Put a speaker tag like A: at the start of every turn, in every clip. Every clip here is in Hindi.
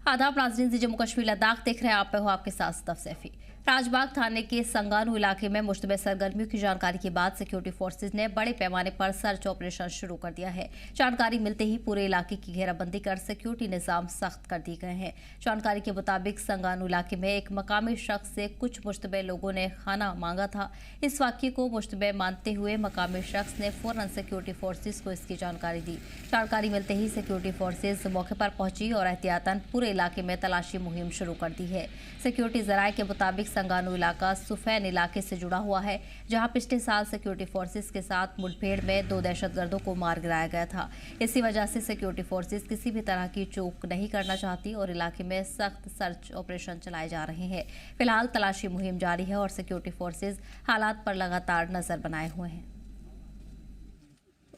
A: आदाब नाज़रीन, जम्मू कश्मीर लद्दाख देख रहे हैं आप। पे हो आपके साथ सदफ सैफी। राजबाग थाने के संगानू इलाके में मुश्तबह सरगर्मियों की जानकारी के बाद सिक्योरिटी फोर्सेज ने बड़े पैमाने पर सर्च ऑपरेशन शुरू कर दिया है। जानकारी मिलते ही पूरे इलाके की घेराबंदी कर सिक्योरिटी निजाम सख्त कर दिए गए हैं। जानकारी के मुताबिक संगानू इलाके में एक मकामी शख्स से कुछ मुश्तबह लोगों ने खाना मांगा था। इस वाक्य को मुश्तबह मानते हुए मकामी शख्स ने फौरन सिक्योरिटी फोर्सेज को इसकी जानकारी दी। जानकारी मिलते ही सिक्योरिटी फोर्सेज मौके पर पहुंची और एहतियातन पूरे इलाके में तलाशी मुहिम शुरू कर दी है। सिक्योरिटी जराये के मुताबिक संगानू इलाका सुफैन इलाके से जुड़ा हुआ है, जहां पिछले साल सिक्योरिटी फोर्सेज के साथ मुठभेड़ में 2 दहशतगर्दों को मार गिराया गया था। इसी वजह से सिक्योरिटी फोर्सेज किसी भी तरह की चूक नहीं करना चाहती और इलाके में सख्त सर्च ऑपरेशन चलाए जा रहे हैं। फिलहाल तलाशी मुहिम जारी है और सिक्योरिटी फोर्सेज हालात पर लगातार नजर बनाए हुए हैं।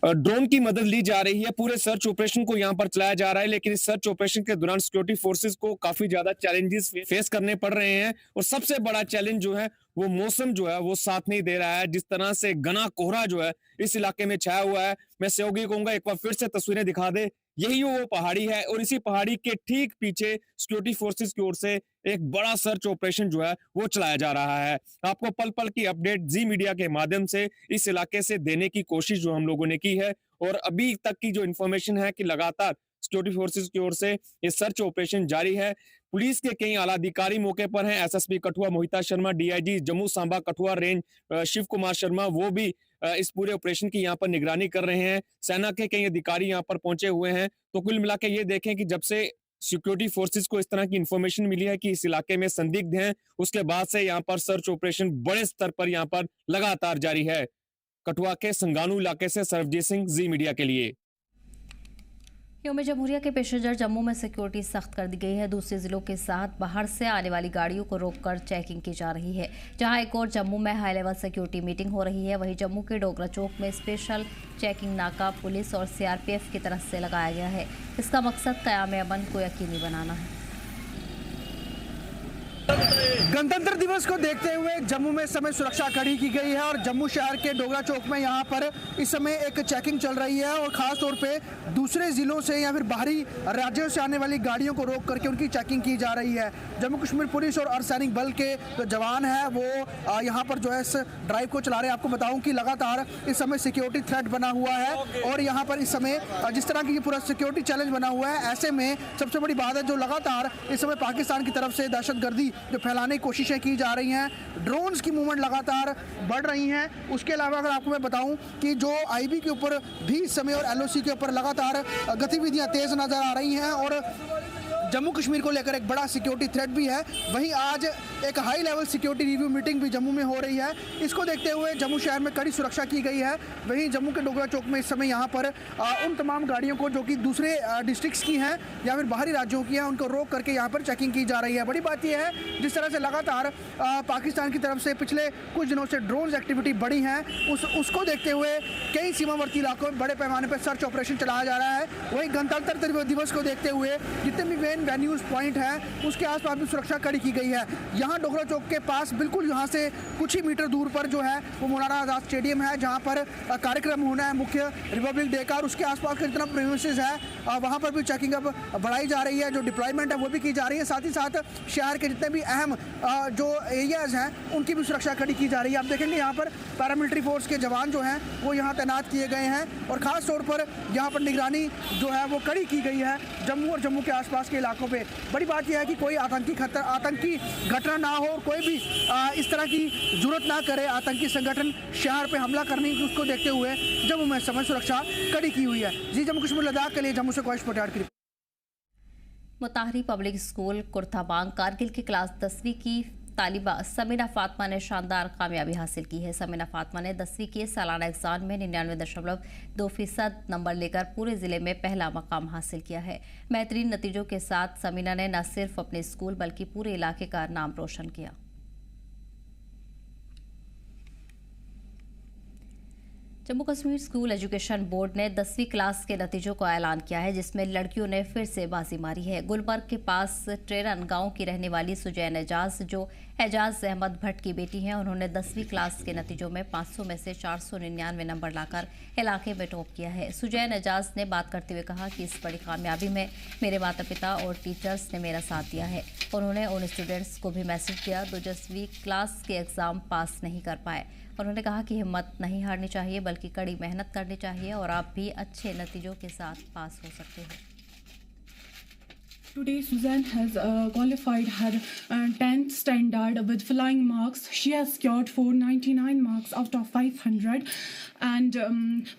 B: ड्रोन की मदद ली जा रही है। पूरे सर्च ऑपरेशन को यहां पर चलाया जा रहा है, लेकिन इस सर्च ऑपरेशन के दौरान सिक्योरिटी फोर्सेस को काफी ज्यादा चैलेंजेस फेस करने पड़ रहे हैं। और सबसे बड़ा चैलेंज जो है वो मौसम जो है वो साथ नहीं दे रहा है। जिस तरह से घना कोहरा जो है इस इलाके में छाया हुआ है, मैं सहयोगी कहूंगा एक बार फिर से तस्वीरें दिखा दे। यही वो पहाड़ी है और इसी पहाड़ी के ठीक पीछे सिक्योरिटी फोर्सेस की ओर से एक बड़ा सर्च ऑपरेशन जो है वो चलाया जा रहा है। आपको पल पल की अपडेट जी मीडिया के माध्यम से इस इलाके से देने की कोशिश जो हम लोगों ने की है। और अभी तक की जो इन्फॉर्मेशन है कि लगातार सिक्योरिटी फोर्सेस की ओर से ये सर्च ऑपरेशन जारी है। पुलिस के कई आला अधिकारी मौके पर हैं। एसएसपी कठुआ मोहिता शर्मा, डीआईजी जम्मू सांबा कठुआ रेंज शिव कुमार शर्मा, वो भी इस पूरे ऑपरेशन की यहाँ पर निगरानी कर रहे हैं। सेना के कई अधिकारी यहाँ पर पहुंचे हुए हैं। तो कुल मिला के ये देखें कि जब से सिक्योरिटी फोर्सेस को इस तरह की इंफॉर्मेशन मिली है कि इस इलाके में संदिग्ध हैं, उसके बाद से यहाँ पर सर्च ऑपरेशन बड़े स्तर पर यहाँ पर लगातार जारी है। कठुआ के संगानू इलाके से सरबजीत सिंह, जी मीडिया के लिए।
A: यौम जमहूरिया के पेशेंजर जम्मू में सिक्योरिटी सख्त कर दी गई है। दूसरे जिलों के साथ बाहर से आने वाली गाड़ियों को रोककर चेकिंग की जा रही है। जहां एक और जम्मू में हाई लेवल सिक्योरिटी मीटिंग हो रही है, वहीं जम्मू के डोगरा चौक में स्पेशल चेकिंग नाका पुलिस और सीआरपीएफ की तरफ से लगाया गया है। इसका मकसद क़याम अमन को यकीनी बनाना है।
C: गणतंत्र दिवस को देखते हुए जम्मू में इस समय सुरक्षा कड़ी की गई है और जम्मू शहर के डोगरा चौक में यहाँ पर इस समय एक चेकिंग चल रही है और खास तौर पे दूसरे जिलों से या फिर बाहरी राज्यों से आने वाली गाड़ियों को रोक करके उनकी चेकिंग की जा रही है। जम्मू कश्मीर पुलिस और अर्धसैनिक बल के जो जवान हैं वो यहाँ पर जो है इस ड्राइव को चला रहे हैं। आपको बताऊँ कि लगातार इस समय सिक्योरिटी थ्रेट बना हुआ है और यहाँ पर इस समय जिस तरह की ये पूरा सिक्योरिटी चैलेंज बना हुआ है, ऐसे में सबसे बड़ी बात है जो लगातार इस समय पाकिस्तान की तरफ से दहशतगर्दी जो फैलाने की कोशिशें की जा रही हैं, ड्रोन्स की मूवमेंट लगातार बढ़ रही हैं। उसके अलावा अगर आपको मैं बताऊं कि जो आईबी के ऊपर भी इस समय और एलओसी के ऊपर लगातार गतिविधियां तेज नजर आ रही हैं और जम्मू कश्मीर को लेकर एक बड़ा सिक्योरिटी थ्रेट भी है। वहीं आज एक high level security review meeting भी जम्मू में हो रही है। इसको देखते हुए जम्मू शहर में कड़ी सुरक्षा की गई है। वहीं जम्मू के डोगरा चौक में इस समय यहाँ पर उन तमाम गाड़ियों को जो कि दूसरे डिस्ट्रिक्ट्स की हैं या फिर बाहरी राज्यों की हैं, उनको रोक करके यहाँ पर चेकिंग की जा रही है। बड़ी बात यह है जिस तरह से लगातार पाकिस्तान की तरफ से पिछले कुछ दिनों से ड्रोन एक्टिविटी बढ़ी हैं, उसको देखते हुए कई सीमावर्ती इलाकों में बड़े पैमाने पर सर्च ऑपरेशन चलाया जा रहा है। वहीं गणतंत्र दिवस को देखते हुए जितने भी मेन वेन्यूज पॉइंट है उसके आसपास भी सुरक्षा कड़ी की गई है। यहाँ डोगरा चौक के पास बिल्कुल यहाँ से कुछ ही मीटर दूर पर जो है वो मौलाना आजाद स्टेडियम है, जहाँ पर कार्यक्रम होना है मुख्य रिपब्लिक डे का, और उसके आसपास के जितना प्रीमिसेस है वहाँ पर भी चेकिंग अब बढ़ाई जा रही है। जो डिप्लॉयमेंट है वो भी की जा रही है। साथ ही साथ शहर के जितने भी अहम जो एरियाज हैं उनकी भी सुरक्षा कड़ी की जा रही है। आप देखेंगे यहाँ पर पैरामिलिट्री फोर्स के जवान जो हैं वो यहाँ तैनात किए गए हैं और खास तौर पर यहाँ पर निगरानी जो है वो कड़ी की गई है जम्मू और जम्मू के आसपास के इलाकों पे। बड़ी बात यह है कि कोई आतंकी घटना ना हो और कोई भी इस तरह की जरूरत ना करे आतंकी संगठन शहर पे हमला करने की, उसको देखते हुए जम्मू में समय सुरक्षा कड़ी की हुई है। जी जम्मू कश्मीर लद्दाख के लिए जम्मू से ख्वाहिश पटियाड़ की।
A: मुताहरी पब्लिक स्कूल कुर्ताबांग कारगिल की क्लास 10वीं की तालिबा समीना फातिमा ने शानदार कामयाबी हासिल की है। समीना फातिमा ने 10वीं के सालाना एग्जाम में 99.2% नंबर लेकर पूरे जिले में पहला मकाम हासिल किया है। बेहतरीन नतीजों के साथ समीना ने न सिर्फ अपने स्कूल बल्कि पूरे इलाके का नाम रोशन किया। Jammu Kashmir school education board ने 10वीं क्लास के नतीजों का ऐलान किया है, जिसमें लड़कियों ने फिर से बाजी मारी है। गुलबर्ग के पास ट्रेरन गांव की रहने वाली सुजैन एजाज, जो एजाज अहमद भट्ट की बेटी हैं, उन्होंने 10वीं क्लास के नतीजों में 500 में से 499 नंबर लाकर इलाके में टॉप किया है। सुजैन एजाज ने बात करते हुए कहा कि इस बड़ी कामयाबी में मेरे माता पिता और टीचर्स ने मेरा साथ दिया है। उन्होंने उन स्टूडेंट्स को भी मैसेज दिया जो 10वीं क्लास के एग्ज़ाम पास नहीं कर पाए। उन्होंने कहा कि हिम्मत नहीं हारनी चाहिए, बल्कि कड़ी मेहनत करनी चाहिए और आप भी अच्छे नतीजों के साथ पास हो सकते हो।
D: Today, Suzanne has qualified her 10th standard with flying marks. She has scored 499 marks out of 500. And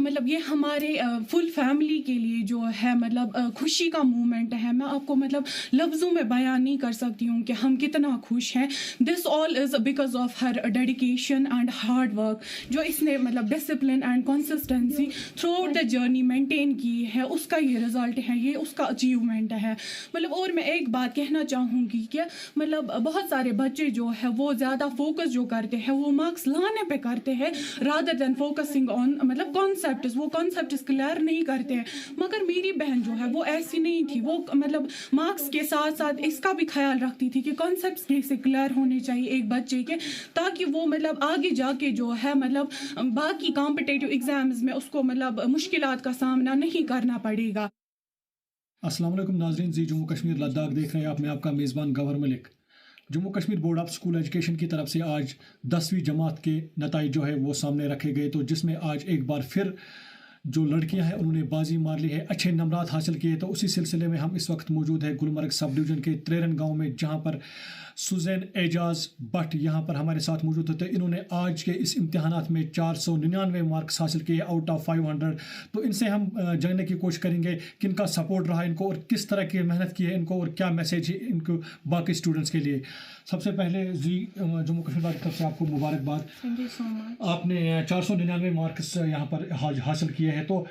D: मतलब ये हमारे फुल फैमिली के लिए जो है मतलब खुशी का मोमेंट है। मैं आपको मतलब लफ्ज़ों में बयान नहीं कर सकती हूँ कि हम कितना खुश हैं। This all is because of her dedication and hard work, जो इसने मतलब discipline and consistency through out the journey maintain की है, उसका ये रिज़ल्ट है, ये उसका अचीवमेंट है। मतलब और मैं एक बात कहना चाहूँगी कि मतलब बहुत सारे बच्चे जो है वो ज़्यादा फोकस जो करते हैं वो मार्क्स लाने पे करते हैं रादर देन फोकसिंग ऑन मतलब कॉन्सेप्ट्स, वो कॉन्सेप्ट्स क्लियर नहीं करते हैं। मगर मेरी बहन जो है वो ऐसी नहीं थी, वो मतलब मार्क्स के साथ साथ इसका भी ख्याल रखती थी कि कॉन्सेप्ट्स कैसे क्लियर होने चाहिए एक बच्चे के, ताकि वो मतलब आगे जाके जो है मतलब बाकी कॉम्पिटिटिव एग्जाम्स में उसको मतलब मुश्किलात का सामना नहीं करना पड़ेगा।
E: अस्सलाम वालेकुम नाज़रीन, जी जम्मू कश्मीर लद्दाख देख रहे हैं आप। मैं आपका मेज़बान Gowhar Malik. Jammu Kashmir board of school education की तरफ से आज 10वीं जमात के नताइज जो है वो सामने रखे गए, तो जिसमें आज एक बार फिर जो लड़कियां हैं उन्होंने बाजी मार ली है, अच्छे नंबरात हासिल किए। तो उसी सिलसिले में हम इस वक्त मौजूद है गुलमर्ग सब डिवीज़न के त्रेरन गांव में, जहां पर सुजैन एजाज भट्ट यहाँ पर हमारे साथ मौजूद होते। इन्होंने आज के इस इम्तिहानात में 499 मार्क्स हासिल किए आउट ऑफ 500। तो इनसे हम जानने की कोशिश करेंगे कि इनका सपोर्ट रहा इनको और किस तरह की मेहनत की है इनको और क्या मैसेज है इनको बाकी स्टूडेंट्स के लिए। सबसे पहले जी जम्मू कश्मीर की तरफ से आपको मुबारकबाद।
D: Thank you so much.
E: आपने 499 मार्क्स यहाँ पर हासिल किए हैं, तो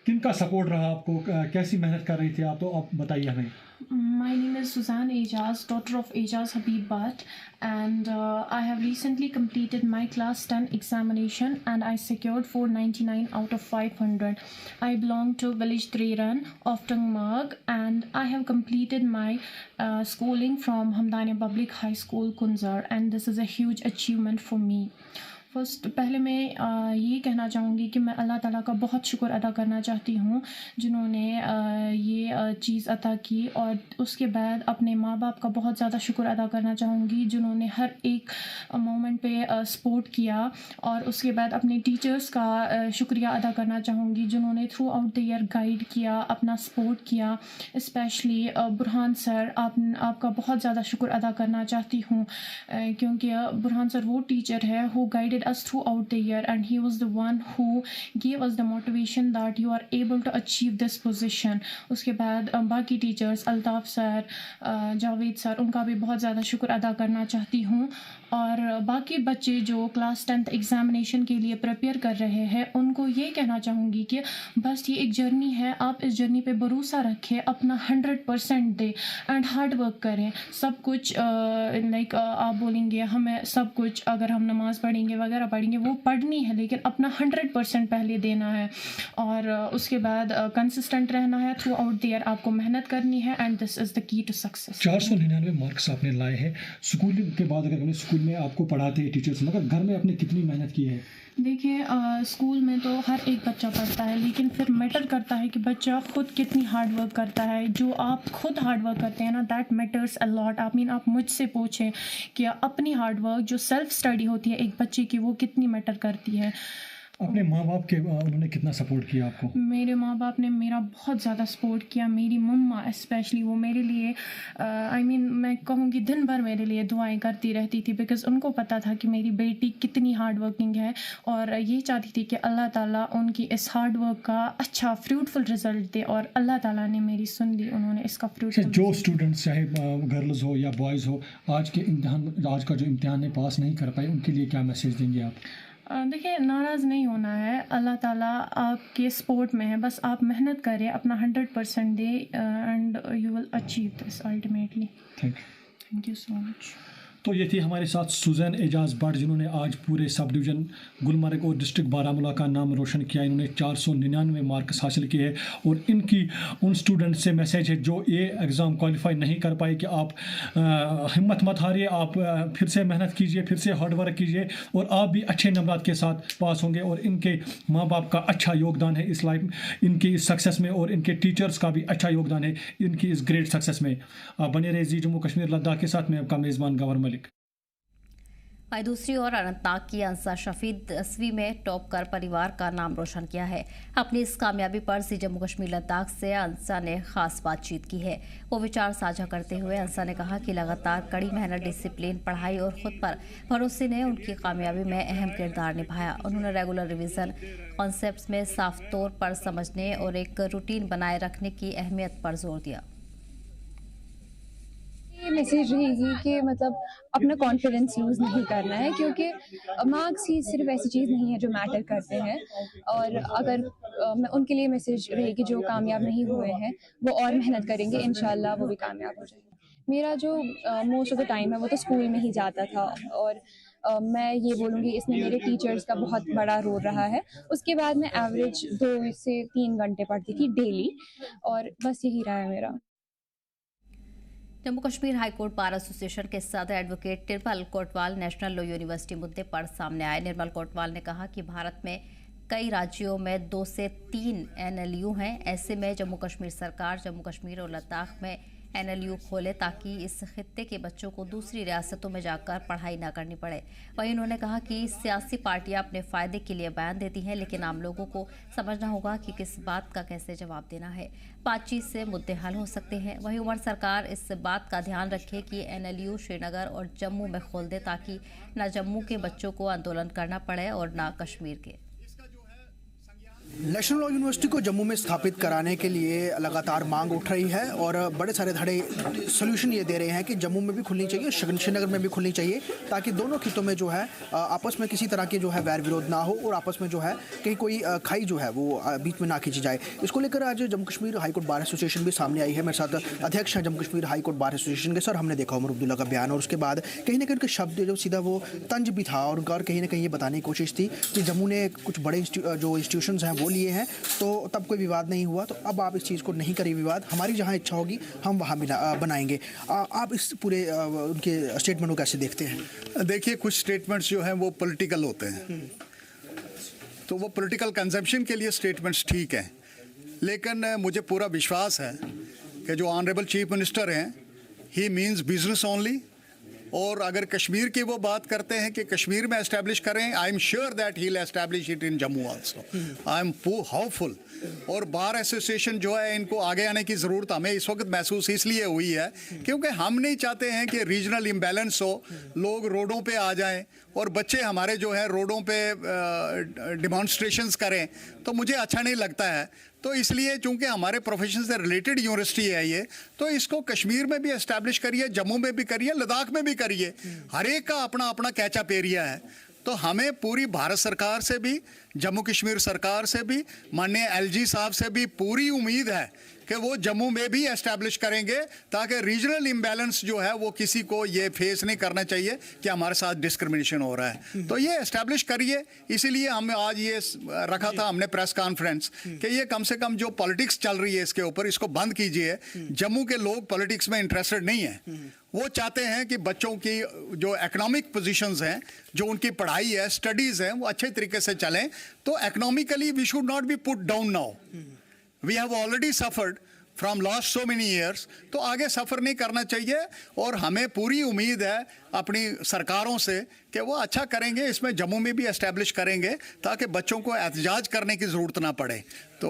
E: किनका सपोर्ट रहा आपको, कैसी मेहनत कर रही थी आप, तो आप बताइए हमें।
D: My name is Suzanne Ejaz, daughter of Ejaz Habib Bhatt, and I have recently completed my class 10 examination and I secured 499 out of 500. I belong to village Treran of Tungmarg and I have completed my schooling from Hamdania Public High School, Kunzar, and this is a huge achievement for me. First पहले मैं ये कहना चाहूँगी कि मैं अल्लाह ताला का बहुत शुक्र अदा करना चाहती हूँ जिन्होंने ये चीज़ अता की, और उसके बाद अपने माँ बाप का बहुत ज़्यादा शुक्र अदा करना चाहूँगी जिन्होंने हर एक मोमेंट पे सपोर्ट किया, और उसके बाद अपने टीचर्स का शुक्रिया अदा करना चाहूँगी जिन्होंने through out the year guide किया, अपना सपोर्ट किया। स्पेशली बुरहान सर, आपका बहुत ज़्यादा शुक्र अदा करना चाहती हूँ क्योंकि बुरहान सर वो टीचर है who guided us throughout the year and he was the one who gave us the motivation that you are able to achieve this position. उसके बाद बाकी teachers Altaf sir, Javed sir, उनका भी बहुत ज़्यादा शुक्र अदा करना चाहती हूँ। और बाकी बच्चे जो क्लास 10th एग्ज़ामिनेशन के लिए प्रिपेयर कर रहे हैं उनको ये कहना चाहूँगी कि बस ये एक जर्नी है, आप इस जर्नी पे भरोसा रखें, अपना 100% दें एंड हार्ड वर्क करें। सब कुछ लाइक आप बोलेंगे हमें सब कुछ, अगर हम नमाज़ पढ़ेंगे वगैरह पढ़ेंगे वो पढ़नी है, लेकिन अपना 100% पहले देना है और उसके बाद कंसिस्टेंट रहना है थ्रू आउट द ईयर, आपको मेहनत करनी है and this is the key to success.
E: 499 marks आपने लाए हैं। स्कूल के बाद अगर हमें स्कूल में आपको पढ़ाते हैं टीचर्स, मगर घर में आपने कितनी मेहनत की है?
D: देखिए स्कूल में तो हर एक बच्चा पढ़ता है, लेकिन फिर मैटर करता है कि बच्चा खुद कितनी हार्ड वर्क करता है। जो आप खुद हार्ड वर्क करते हैं ना, दैट मैटर्स अ लॉट। आप मुझसे पूछें कि अपनी हार्ड वर्क जो सेल्फ स्टडी होती है एक बच्चे की, वो कितनी मैटर करती है।
E: अपने माँ बाप के उन्होंने कितना सपोर्ट किया आपको?
D: मेरे माँ बाप ने मेरा बहुत ज़्यादा सपोर्ट किया। मेरी मम्मा स्पेशली, वो मेरे लिए मैं कहूँगी दिन भर मेरे लिए दुआएं करती रहती थी, बिकॉज़ उनको पता था कि मेरी बेटी कितनी हार्ड वर्किंग है और ये चाहती थी कि अल्लाह ताला उनकी इस हार्ड वर्क का अच्छा फ्रूटफुल रिजल्ट दे, और अल्लाह ताला ने मेरी सुन ली, उन्होंने इसका फ्रूटफुल।
E: जो स्टूडेंट्स चाहे गर्ल्स हो या बॉयज़ हो, आज का जो इम्तिहान है पास नहीं कर पाए, उनके लिए क्या मैसेज देंगे आप?
D: देखिए, नाराज़ नहीं होना है, अल्लाह ताला आपके सपोर्ट में है, बस आप मेहनत करें, अपना 100% दे and you will achieve this ultimately.
E: Thank
D: you so much.
E: तो ये थी हमारे साथ सुजैन एजाज भट्ट, जिन्होंने आज पूरे सब डिवीज़न गुलमर्ग और डिस्ट्रिक्ट बारामूला का नाम रोशन किया। इन्होंने 499 मार्क्स हासिल किए और इनकी उन स्टूडेंट से मैसेज है जो ये एग्ज़ाम क्वालिफाई नहीं कर पाए कि आप हिम्मत मत हारिए, आप फिर से मेहनत कीजिए, फिर से हार्ड वर्क कीजिए और आप भी अच्छे नंबरात के साथ पास होंगे। और इनके माँ बाप का अच्छा योगदान है इस लाइफ, इनकी इस सक्सेस में, और इनके टीचर्स का भी अच्छा योगदान है इनकी इस ग्रेट सक्सेस में। आप बने रहे जी जम्मू कश्मीर लद्दाख के साथ, मैं आपका मेज़बान गवर मलिक।
A: वहीं दूसरी ओर अनंतनाग की अंसा शफी 10वीं में टॉप कर परिवार का नाम रोशन किया है। अपनी इस कामयाबी पर सी जम्मू कश्मीर लद्दाख से अंसा ने खास बातचीत की है। वो विचार साझा करते हुए अंसा ने कहा कि लगातार कड़ी मेहनत, डिसिप्लिन, पढ़ाई और खुद पर भरोसे ने उनकी कामयाबी में अहम किरदार निभाया। उन्होंने रेगुलर रिवीजन, कॉन्सेप्ट्स में साफ तौर पर समझने और एक रूटीन बनाए रखने की अहमियत पर जोर दिया।
F: ये मैसेज रहेगी कि मतलब अपना कॉन्फिडेंस लूज़ नहीं करना है, क्योंकि मार्क्स ही सिर्फ ऐसी चीज़ नहीं है जो मैटर करते हैं। और अगर उनके लिए मैसेज रहेगी जो कामयाब नहीं हुए हैं वो और मेहनत करेंगे, इंशाल्लाह वो भी कामयाब हो जाएंगे। मेरा जो मोस्ट ऑफ द टाइम है वो तो स्कूल में ही जाता था, और मैं ये बोलूँगी इसमें मेरे टीचर्स का बहुत बड़ा रोल रहा है। उसके बाद मैं एवरेज 2 से 3 घंटे पढ़ती थी डेली, और बस यही रहा है मेरा।
A: Jammu Kashmir high court bar association के सदर एडवोकेट निर्मल कोटवाल नेशनल लॉ यूनिवर्सिटी मुद्दे पर सामने आए। निर्मल कोटवाल ने कहा कि भारत में कई राज्यों में 2 से 3 NLU हैं। ऐसे में जम्मू कश्मीर सरकार जम्मू कश्मीर और लद्दाख में NLU खोले ताकि इस खित्ते के बच्चों को दूसरी रियासतों में जाकर पढ़ाई न करनी पड़े। वहीं उन्होंने कहा कि सियासी पार्टियां अपने फायदे के लिए बयान देती हैं, लेकिन आम लोगों को समझना होगा कि किस बात का कैसे जवाब देना है। बातचीत से मुद्दे हल हो सकते हैं। वहीं उमर सरकार इस बात का ध्यान रखे कि NLU श्रीनगर और जम्मू में खोल दे ताकि न जम्मू के बच्चों को आंदोलन करना पड़े और न कश्मीर के।
C: नेशनल लॉ यूनिवर्सिटी को जम्मू में स्थापित कराने के लिए लगातार मांग उठ रही है और बड़े सारे धड़े सोल्यूशन ये दे रहे हैं कि जम्मू में भी खुलनी चाहिए, श्रीनगर में भी खुलनी चाहिए, ताकि दोनों खितों में जो है आपस में किसी तरह के जो है वैर विरोध ना हो और आपस में जो है कहीं कोई खाई जो है वो बीच में ना खींची जाए। इसको लेकर आज Jammu Kashmir high court bar association भी सामने आई है। मेरे साथ अध्यक्ष हैं Jammu Kashmir high court bar association के। सर, हमने देखा उमर अब्दुल्ला का बयान और उसके बाद कहीं ना कहीं उनके शब्द जो सीधा वो तंज भी था और उनका कहीं ना कहीं ये बताने की कोशिश थी कि जम्मू ने कुछ बड़े जो इंस्टीट्यूशंस हैं वो लिए हैं, तो तब कोई विवाद नहीं हुआ, तो अब आप इस चीज़ को नहीं करिए विवाद, हमारी जहां इच्छा होगी हम वहां बनाएंगे। आप इस पूरे उनके स्टेटमेंट को कैसे देखते हैं?
G: देखिए, कुछ स्टेटमेंट्स जो हैं वो पॉलिटिकल होते हैं, तो वो पॉलिटिकल कंजम्पशन के लिए स्टेटमेंट्स ठीक हैं, लेकिन मुझे पूरा विश्वास है कि जो ऑनरेबल चीफ मिनिस्टर हैं ही मीन्स बिजनेस ओनली। और अगर कश्मीर की वो बात करते हैं कि कश्मीर में एस्टैब्लिश करें, I am sure that he will establish it in Jammu also. I am hopeful. और बार एसोसिएशन जो है, इनको आगे आने की ज़रूरत हमें इस वक्त महसूस इसलिए हुई है क्योंकि हम नहीं चाहते हैं कि रीजनल इम्बैलेंस हो, लोग रोडों पे आ जाएं और बच्चे हमारे जो है रोडों पे डिमॉन्स्ट्रेशंस करें, तो मुझे अच्छा नहीं लगता है। तो इसलिए चूंकि हमारे प्रोफेशन से रिलेटेड यूनिवर्सिटी है ये, तो इसको कश्मीर में भी एस्टैब्लिश करिए, जम्मू में भी करिए, लद्दाख में भी करिए। हर एक का अपना अपना कैचअप एरिया है। तो हमें पूरी भारत सरकार से भी, जम्मू कश्मीर सरकार से भी, माननीय LG साहब से भी पूरी उम्मीद है कि वो जम्मू में भी एस्टैब्लिश करेंगे ताकि रीजनल इम्बैलेंस जो है वो किसी को ये फेस नहीं करना चाहिए कि हमारे साथ डिस्क्रिमिनेशन हो रहा है। तो ये एस्टैब्लिश करिए। इसीलिए हमने आज ये रखा था हमने प्रेस कॉन्फ्रेंस कि ये कम से कम जो पॉलिटिक्स चल रही है इसके ऊपर, इसको बंद कीजिए। जम्मू के लोग पॉलिटिक्स में इंटरेस्टेड नहीं है, वो चाहते हैं कि बच्चों की जो इकोनॉमिक पोजीशंस हैं, जो उनकी पढ़ाई है, स्टडीज़ हैं, वो अच्छे तरीके से चलें। तो economically we should not be put down now. We have already suffered from last so many years, तो आगे सफ़र नहीं करना चाहिए। और हमें पूरी उम्मीद है अपनी सरकारों से कि वो अच्छा करेंगे, इसमें जम्मू में भी एस्टैब्लिश करेंगे ताकि बच्चों को एहतजाज करने की ज़रूरत ना पड़े। तो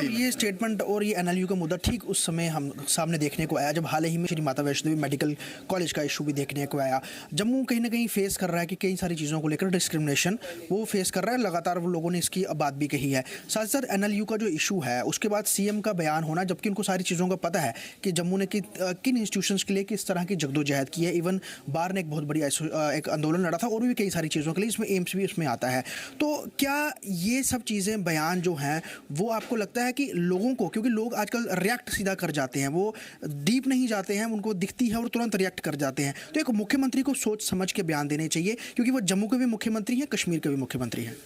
C: ये स्टेटमेंट और ये NLU का मुद्दा ठीक उस समय हम सामने देखने को आया जब हाल ही में श्री माता वैष्णो देवी मेडिकल कॉलेज का इशू भी देखने को आया। जम्मू कहीं ना कहीं फेस कर रहा है कि कई सारी चीज़ों को लेकर डिस्क्रिमिनेशन वो फेस कर रहा है, लगातार वो लोगों ने इसकी बात भी कही है। साथ साथ NLU का जो इशू है उसके बाद CM का बयान होना, जबकि उनको सारी चीज़ों का पता है कि जम्मू ने किन इंस्टीट्यूशंस के लिए किस तरह की जद्दोजहद की है। इवन बार ने एक बहुत बड़ी एक आंदोलन लड़ा था और भी कई सारी चीज़ों के लिए, इसमें एम्स भी इसमें आता है। तो क्या ये सब चीज़ें बयान जो हैं वो आपको लगता है कि लोगों को, क्योंकि लोग आजकल रिएक्ट सीधा कर जाते हैं, वो डीप नहीं जाते हैं, उनको दिखती है और तुरंत रिएक्ट कर जाते हैं, तो एक मुख्यमंत्री को सोच समझ के बयान देने चाहिए, क्योंकि वो जम्मू के भी मुख्यमंत्री हैं, कश्मीर के भी मुख्यमंत्री हैं।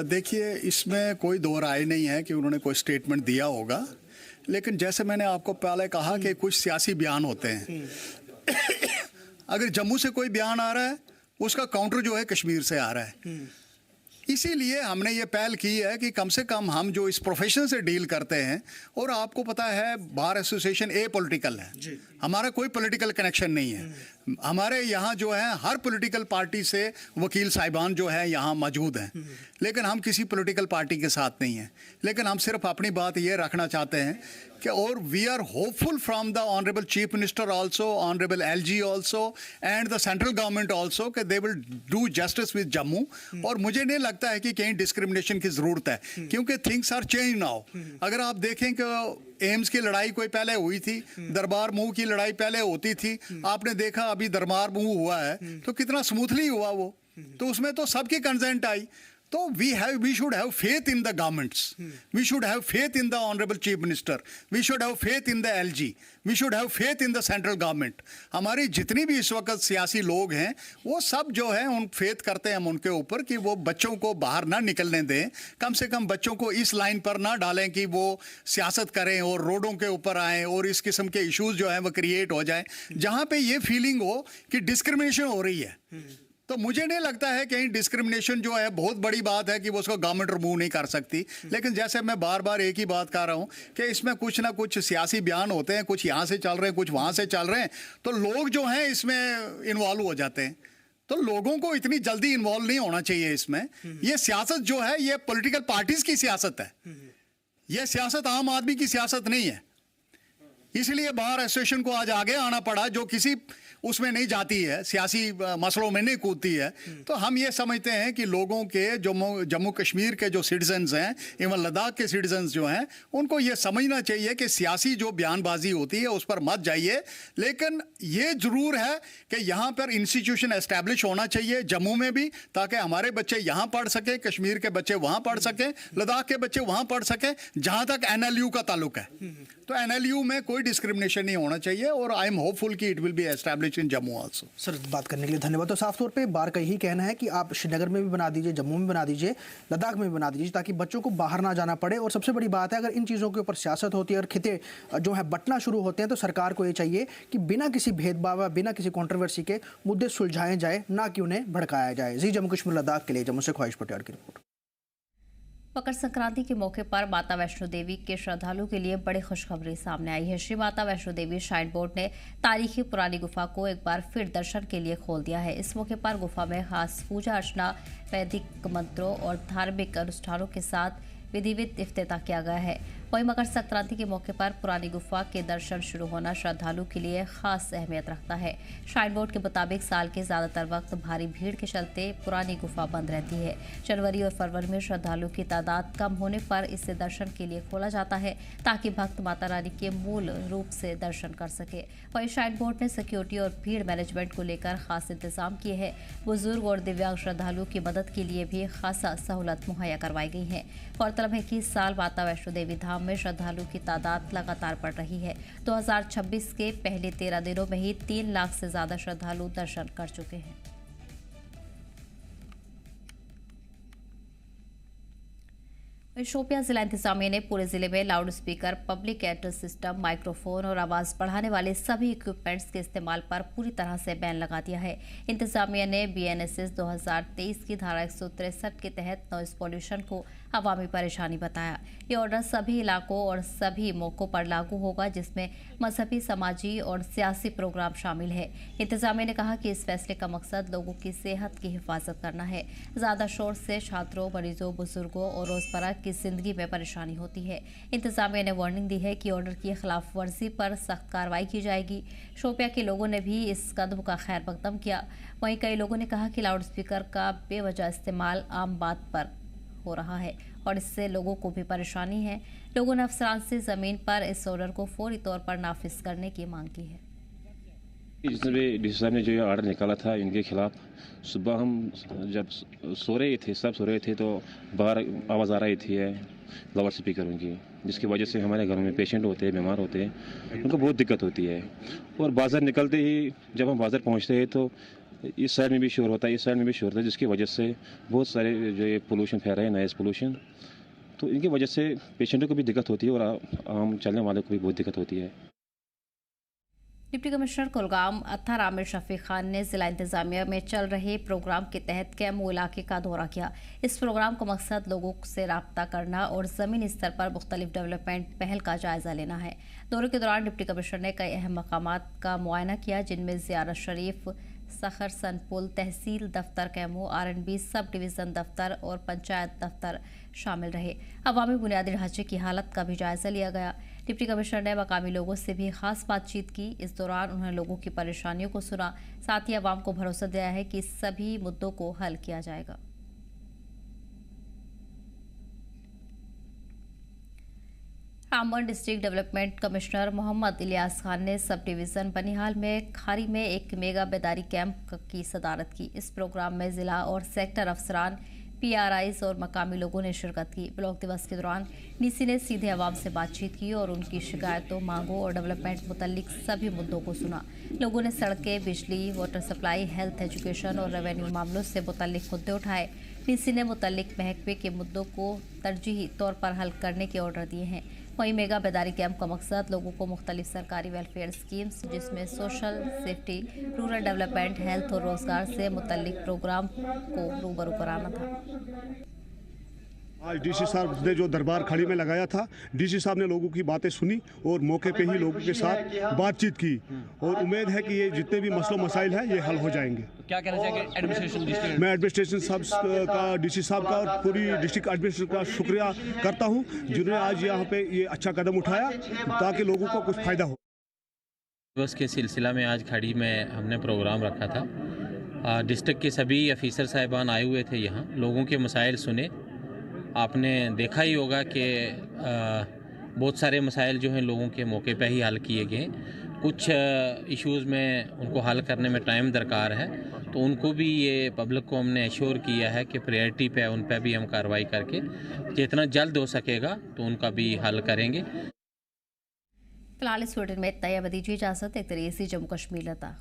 G: देखिए, इसमें कोई दो राय नहीं है कि उन्होंने कोई स्टेटमेंट दिया होगा, लेकिन जैसे मैंने आपको पहले कहा कि कुछ सियासी बयान होते हैं। अगर जम्मू से कोई बयान आ रहा है, उसका काउंटर जो है कश्मीर से आ रहा है। इसीलिए हमने ये पहल की है कि कम से कम हम जो इस प्रोफेशन से डील करते हैं, और आपको पता है बार एसोसिएशन ए पॉलिटिकल है, हमारा कोई पॉलिटिकल कनेक्शन नहीं है। हमारे यहाँ जो है हर पॉलिटिकल पार्टी से वकील साहिबान जो है यहाँ मौजूद हैं, लेकिन हम किसी पॉलिटिकल पार्टी के साथ नहीं हैं। लेकिन हम सिर्फ अपनी बात ये रखना चाहते हैं कि, और we are hopeful from the honourable chief minister also, honourable LG also and the central government also, कि they will do justice with Jammu. और मुझे नहीं लगता है कि कहीं डिस्क्रिमिनेशन की ज़रूरत है, क्योंकि थिंग्स आर चेंज नाउ। अगर आप देखें कि एम्स की लड़ाई कोई पहले हुई थी, दरबार मूव की लड़ाई पहले होती थी, आपने देखा अभी दरबार मूव हुआ है तो कितना स्मूथली हुआ वो, तो उसमें तो सबकी कंसेंट आई। तो we should have faith in the governments. We should have faith in the honorable chief minister. We should have faith in the LG. We should have faith in the central government. हमारी जितनी भी इस वक्त सियासी लोग हैं, वो सब जो है उन फेथ करते हैं हम उनके ऊपर कि वो बच्चों को बाहर ना निकलने दें, कम से कम बच्चों को इस लाइन पर ना डालें कि वो सियासत करें और रोडों के ऊपर आएँ और इस किस्म के इश्यूज जो हैं वो क्रिएट हो जाएं, जहाँ पे ये फीलिंग हो कि डिस्क्रिमिनेशन हो रही है। तो मुझे नहीं लगता है कहीं डिस्क्रिमिनेशन जो है बहुत बड़ी बात है कि वो उसको गवर्नमेंट रिमूव नहीं कर सकती। लेकिन जैसे मैं बार बार एक ही बात कर रहा हूँ कि इसमें कुछ ना कुछ सियासी बयान होते हैं, कुछ यहाँ से चल रहे हैं, कुछ वहाँ से चल रहे हैं, तो लोग जो हैं इसमें इन्वॉल्व हो जाते हैं। तो लोगों को इतनी जल्दी इन्वॉल्व नहीं होना चाहिए इसमें। ये सियासत जो है ये पॉलिटिकल पार्टीज की सियासत है, ये सियासत आम आदमी की सियासत नहीं है। इसलिए बार एसोसिएशन को आज आगे आना पड़ा, जो किसी उसमें नहीं जाती है, सियासी मसलों में नहीं कूदती है। तो हम ये समझते हैं कि लोगों के जम्मू कश्मीर के जो सिटीजन्स हैं, इवन लद्दाख के सिटीजन्स जो हैं, उनको ये समझना चाहिए कि सियासी जो बयानबाजी होती है उस पर मत जाइए। लेकिन ये ज़रूर है कि यहाँ पर इंस्टीट्यूशन एस्टैब्लिश होना चाहिए जम्मू में भी, ताकि हमारे बच्चे यहाँ पढ़ सकें, कश्मीर के बच्चे वहाँ पढ़ सकें, लद्दाख के बच्चे वहाँ पढ़ सकें। जहाँ तक NLU का ताल्लुक है, तो NLU में कोई डिस्क्रिमिनेशन नहीं होना चाहिए, और आई एम होपफुल कि it will be established in Jammu also.
C: Sir, बात करने के लिए धन्यवाद। तो साफ तौर पे बार का यही कहना है कि आप श्रीनगर में भी बना दीजिए, जम्मू में बना दीजिए, लद्दाख में भी बना दीजिए, ताकि बच्चों को बाहर ना जाना पड़े। और सबसे बड़ी बात है, अगर इन चीज़ों के ऊपर सियासत होती है और खिते जो है बंटना शुरू होते हैं, तो सरकार को ये चाहिए कि बिना किसी भेदभाव, बिना किसी कॉन्ट्रोवर्सी के मुद्दे सुलझाए जाए, ना कि उन्हें भड़काया जाए। जी जम्मू कश्मीर लद्दाख के लिए जम्मू से ख्वाहिश पटेल की रिपोर्ट।
A: मकर संक्रांति के मौके पर माता वैष्णो देवी के श्रद्धालुओं के लिए बड़ी खुशखबरी सामने आई है। श्री माता वैष्णो देवी श्राइन बोर्ड ने तारीखी पुरानी गुफा को एक बार फिर दर्शन के लिए खोल दिया है। इस मौके पर गुफा में खास पूजा अर्चना, वैदिक मंत्रों और धार्मिक अनुष्ठानों के साथ विधिवत इफ्तिताह किया गया है। वहीं मकर संक्रांति के मौके पर पुरानी गुफा के दर्शन शुरू होना श्रद्धालु के लिए खास अहमियत रखता है। श्राइन बोर्ड के मुताबिक साल के ज्यादातर वक्त भारी भीड़ के चलते पुरानी गुफा बंद रहती है। जनवरी और फरवरी में श्रद्धालुओं की तादाद कम होने पर इसे दर्शन के लिए खोला जाता है, ताकि भक्त माता रानी के मूल रूप से दर्शन कर सके। वहीं श्राइन बोर्ड ने सिक्योरिटी और भीड़ मैनेजमेंट को लेकर खास इंतजाम किए हैं। बुजुर्ग और दिव्यांग श्रद्धालुओं की मदद के लिए भी खासा सहूलत मुहैया करवाई गई है। गौरतलब है कि इस साल माता वैष्णो देवी धाम में श्रद्धालुओं की तादाद लगातार बढ़ रही है। 2026 के पहले 13 दिनों में ही 3 लाख से ज्यादा श्रद्धालु दर्शन कर चुके हैं। शोपियां जिला इंतजामिया ने पूरे जिले में loud speaker, public address system, microphone और आवाज बढ़ाने वाले सभी इक्विपमेंट्स के इस्तेमाल पर पूरी तरह से बैन लगा दिया है। इंतजामिया ने BNSS 2023 की धारा 163 के तहत नॉइज पॉल्यूशन को अवामी परेशानी बताया। ये ऑर्डर सभी इलाकों और सभी मौकों पर लागू होगा, जिसमें मजहबी, समाजी और सियासी प्रोग्राम शामिल है। इंतजामिया ने कहा कि इस फैसले का मकसद लोगों की सेहत की हिफाजत करना है। ज्यादा शोर से छात्रों, मरीजों, बुजुर्गों और रोजमर्रा की जिंदगी में परेशानी होती है। इंतजामिया ने वार्निंग दी है कि ऑर्डर की खिलाफ वर्जी पर सख्त कार्रवाई की जाएगी। शोपिया के लोगों ने भी इस कदम का खैर मकदम किया। वहीं कई लोगों ने कहा कि लाउड स्पीकर का बेवजह इस्तेमाल आम बात पर हो रहा है और इससे लोगों को भी परेशानी है। लोगों ने अफसरान से जमीन पर इस ऑर्डर को फौरी तौर पर नाफिज करने की मांग की है।
H: जिसने भी डीसी साहब ने जो ये ऑर्डर निकाला था इनके खिलाफ, सुबह हम जब सो रहे थे, सब सो रहे थे, तो बाहर आवाज़ आ रही थी लाउड स्पीकर की, जिसकी वजह से हमारे घरों में पेशेंट होते हैं, बीमार होते हैं, उनको बहुत दिक्कत होती है। और बाज़ार निकलते ही जब हम बाज़ार पहुंचते हैं तो इस साइड में भी शोर होता है, इस साइड में भी शोर होता है, जिसकी वजह से बहुत सारे जो ये पोल्यूशन फैल रहा है, नॉइज़ पोल्यूशन, तो इनकी वजह से पेशेंटों को भी दिक्कत होती है और आम चलने वाले को भी बहुत दिक्कत होती है।
A: डिप्टी कमिश्नर कुलगाम अत्थर आमिर शफीक खान ने जिला इंतजामिया में चल रहे प्रोग्राम के तहत कैमू इलाके का दौरा किया। इस प्रोग्राम का मकसद लोगों से राब्ता करना और ज़मीनी स्तर पर मुख्तलिफ डेवलपमेंट पहल का जायजा लेना है। दौरे के दौरान डिप्टी कमिश्नर ने कई अहम मकामात का मुआयना किया, जिनमें ज़ियारत शरीफ, सखर सनपुल, तहसील दफ्तर कैमू, R&B सब डिवीज़न दफ्तर और पंचायत दफ्तर शामिल रहे। अवामी बुनियादी ढांचे की हालत का भी जायजा लिया गया। डिप्टी कमिश्नर ने मकामी लोगों से भी खास बातचीत की। इस दौरान उन्होंने लोगों की परेशानियों को सुना, साथ ही अवाम को भरोसा दिया है कि सभी मुद्दों को हल किया जाएगा। Ramban district development commissioner Mohammad Ilyas Khan ने सब डिवीज़न बनिहाल में खारी में एक मेगा बेदारी कैंप की सदारत की। इस प्रोग्राम में जिला और सेक्टर अफसरान, PRIs और मकामी लोगों ने शिरकत की। ब्लॉक दिवस के दौरान डीसी ने सीधे अवाम से बातचीत की और उनकी शिकायतों, मांगों और डेवलपमेंट मुतल्लिक सभी मुद्दों को सुना। लोगों ने सड़कें, बिजली, वाटर सप्लाई, हेल्थ, एजुकेशन और रेवेन्यू मामलों से मुतल्लिक मुद्दे उठाए। डीसी ने मुतल्लिक महकमे के मुद्दों को तरजीही तौर पर हल करने के ऑर्डर दिए हैं। वहीं मेगा बेदारी कैंप का मकसद लोगों को मुख्तलिफ सरकारी वेलफेयर स्कीम्स, जिसमें social safety, rural development, health और रोजगार से मुतल्लिक प्रोग्राम को रूबरू कराना था।
I: आज डीसी साहब ने जो दरबार खाड़ी में लगाया था, डीसी साहब ने लोगों की बातें सुनी और मौके पे ही लोगों के साथ बातचीत की और उम्मीद है कि ये जितने भी मसलो मसाइल हैं ये हल हो जाएंगे। मैं एडमिनिस्ट्रेशन साहब का, डीसी साहब का और पूरी डिस्ट्रिक्ट एडमिनिस्ट्रेशन का शुक्रिया करता हूँ, जिन्होंने आज यहाँ पे ये अच्छा कदम उठाया ताकि लोगों को कुछ फ़ायदा हो।
J: दिवस के सिलसिला में आज खाड़ी में हमने प्रोग्राम रखा था। डिस्ट्रिक्ट के सभी अफीसर साहिबान आए हुए थे, यहाँ लोगों के मसाइल सुने। आपने देखा ही होगा कि बहुत सारे मसाइल जो हैं लोगों के मौके पे ही हल किए गए। कुछ इश्यूज़ में उनको हल करने में टाइम दरकार है, तो उनको भी ये पब्लिक को हमने एश्योर किया है कि प्रायोरिटी पे उन पर भी हम कार्रवाई करके जितना जल्द हो सकेगा तो उनका भी हल करेंगे।
A: फिलहाल इस बुलेटिन में इतना ही। अब दीजिए इजाज़त। एक तरह से जम्मू कश्मीर लता।